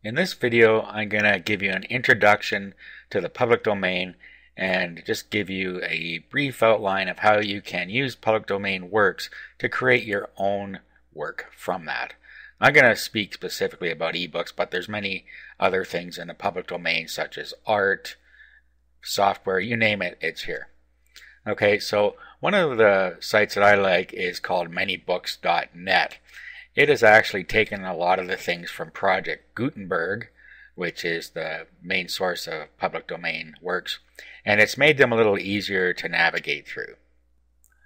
In this video, I'm going to give you an introduction to the public domain and just give you a brief outline of how you can use public domain works to create your own work from that. I'm going to speak specifically about ebooks, but there's many other things in the public domain such as art, software, you name it, it's here. Okay, so one of the sites that I like is called manybooks.net. It has actually taken a lot of the things from Project Gutenberg, which is the main source of public domain works, and it's made them a little easier to navigate through.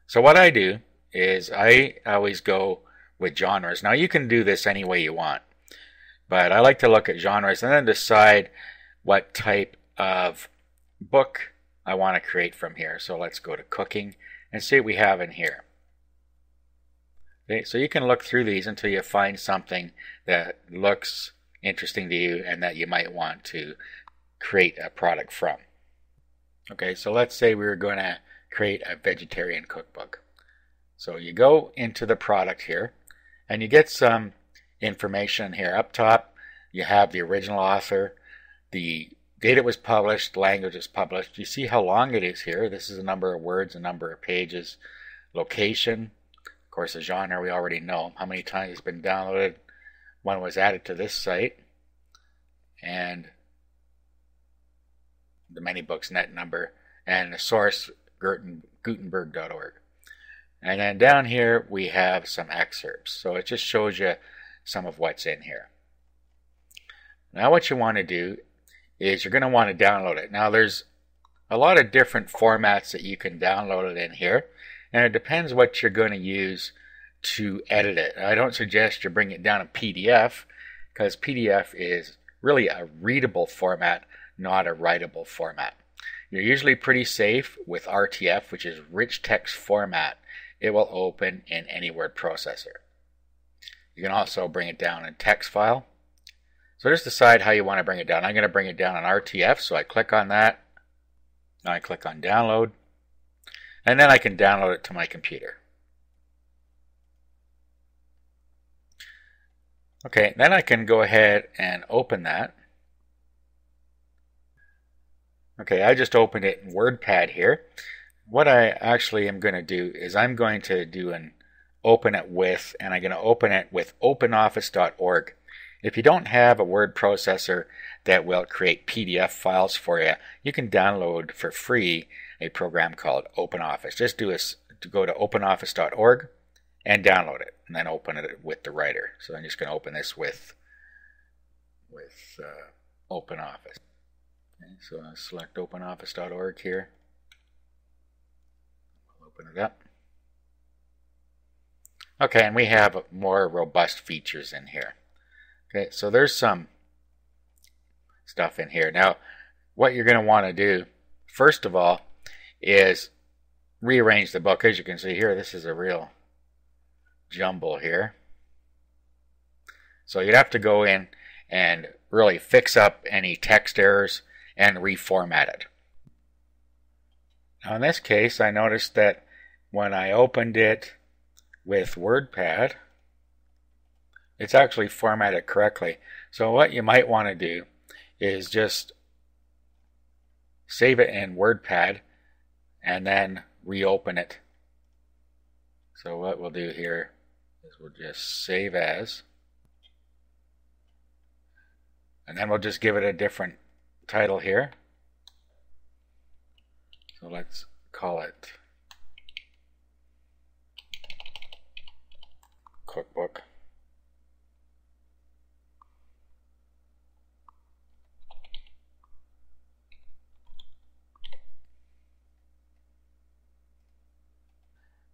So what I do is I always go with genres. Now you can do this any way you want, but I like to look at genres and then decide what type of book I want to create from here. So let's go to cooking and see what we have in here. Okay, so you can look through these until you find something that looks interesting to you and that you might want to create a product from. Okay, so let's say we were going to create a vegetarian cookbook. So you go into the product here and you get some information here. Up top you have the original author, the date it was published, language it's published. You see how long it is here. This is a number of words, a number of pages, location. Of course, the genre we already know, how many times it's been downloaded, when it was added to this site, and the ManyBooks.net number, and the source Gutenberg.org. And then down here we have some excerpts. So it just shows you some of what's in here. Now what you want to do is you're going to want to download it. Now there's a lot of different formats that you can download it in here, and it depends what you're going to use to edit it. I don't suggest you bring it down in PDF, because PDF is really a readable format, not a writable format. You're usually pretty safe with RTF, which is rich text format. It will open in any word processor. You can also bring it down in text file. So just decide how you want to bring it down. I'm going to bring it down in RTF, so I click on that. Now I click on download, and then I can download it to my computer. Okay, then I can go ahead and open that. Okay, I just opened it in WordPad here. What I actually am going to do is I'm going to do an open it with, and I'm going to open it with openoffice.org. If you don't have a word processor that will create PDF files for you, you can download for free a program called OpenOffice. Just go to openoffice.org and download it, and then open it with the writer. So I'm just going to open this with OpenOffice. Okay, so I'll select openoffice.org here. We'll open it up. Okay, and we have more robust features in here. Okay, so there's some stuff in here. Now, what you're going to want to do, first of all, is rearrange the book. As you can see here, this is a real jumble here. So you'd have to go in and really fix up any text errors and reformat it. Now in this case, I noticed that when I opened it with WordPad, it's actually formatted correctly. So what you might want to do is just save it in WordPad and then reopen it. So what we'll do here is we'll just save as, and then we'll just give it a different title here. So let's call it Cookbook.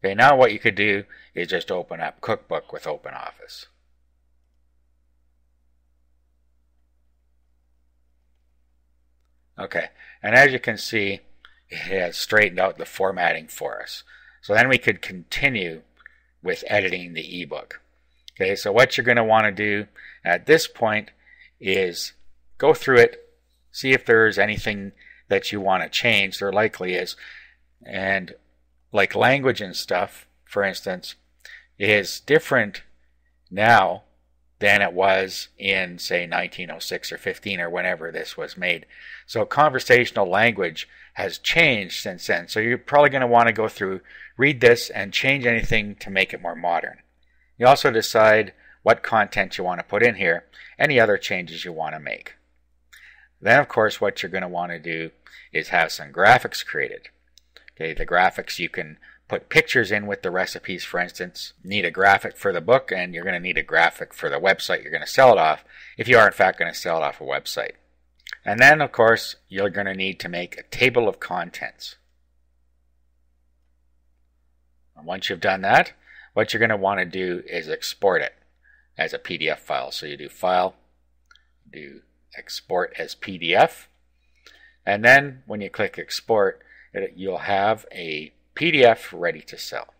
Okay, now what you could do is just open up Cookbook with OpenOffice. Okay, and as you can see, it has straightened out the formatting for us. So then we could continue with editing the ebook. Okay, so what you're going to want to do at this point is go through it, see if there's anything that you want to change. There likely is. And like language and stuff, for instance, is different now than it was in, say, 1906 or 15 or whenever this was made. So conversational language has changed since then. So you're probably going to want to go through, read this, and change anything to make it more modern. You also decide what content you want to put in here, any other changes you want to make. Then, of course, what you're going to want to do is have some graphics created. Okay, the graphics, you can put pictures in with the recipes, for instance. You need a graphic for the book, and you're going to need a graphic for the website you're going to sell it off, if you are in fact going to sell it off a website. And then, of course, you're going to need to make a table of contents. And once you've done that, what you're going to want to do is export it as a PDF file. So you do File, do Export as PDF, and then when you click Export, you'll have a PDF ready to sell.